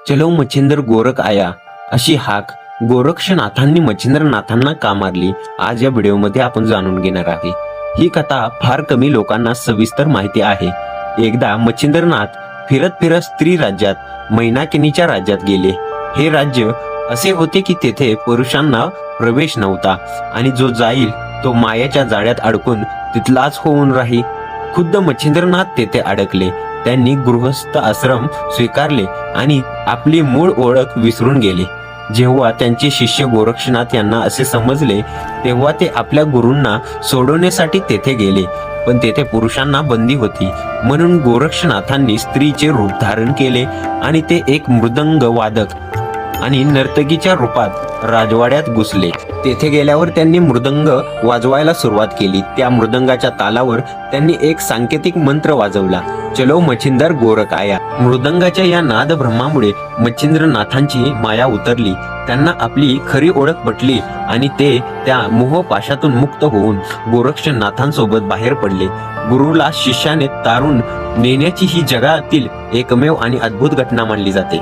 चलो मच्छिंद्र गोरख आया अशी हाक गोरक्षनाथांनी मच्छिंद्रनाथांना का मारली, आज या व्हिडिओमध्ये आपण जाणून घेणार आहे। ही कथा फार कमी लोकांना सविस्तर माहिती आहे। एकदा मच्छिंद्रनाथ फिरत फिरत स्त्री राज्यात मैनाकिनीच्या राज्यात गेले। हे राज्य असे होते की तेथे पुरुषांना प्रवेश नव्हता आणि जो जाईल तो मायेच्या जाळ्यात अडकून तिथलाच होऊन राही। खुद्द मच्छिंद्रनाथ तेथे अडकले। त्यांनी गृहस्थ आश्रम स्वीकारले आणि आपली मूळ ओळख विसरून गेले। जेव्हा त्यांचे शिष्य गोरक्षनाथ यांना असे समजले तेव्हा ते आपल्या गुरूंना सोडवण्यासाठी तेथे गेले, पण तेथे पुरुषांना बंदी होती। म्हणून गोरक्षनाथांनी स्त्रीचे रूप धारण केले आणि ते एक मृदंग वादक आणि नर्तकीच्या रूपात राजवाड्यात घुसले। तेथे गेल्यावर त्यांनी मृदंग वाजवायला सुरुवात केली। त्या मृदंगाच्या तालावर त्यांनी एक सांकेतिक मंत्र वाजवला, चलो मच्छिंद्र गोरख आया। मृदंगाच्या या नाद ब्रह्मामुळे मच्छिंद्रनाथांची माया उतरली। त्यांना आपली खरी ओळख पटली आणि ते त्या मोहपाशातून मुक्त होऊन गोरक्षनाथांसोबत बाहेर पडले। गुरुला शिष्याने तारून नेण्याची ही जगातील एकमेव आणि अद्भुत घटना मानली जाते।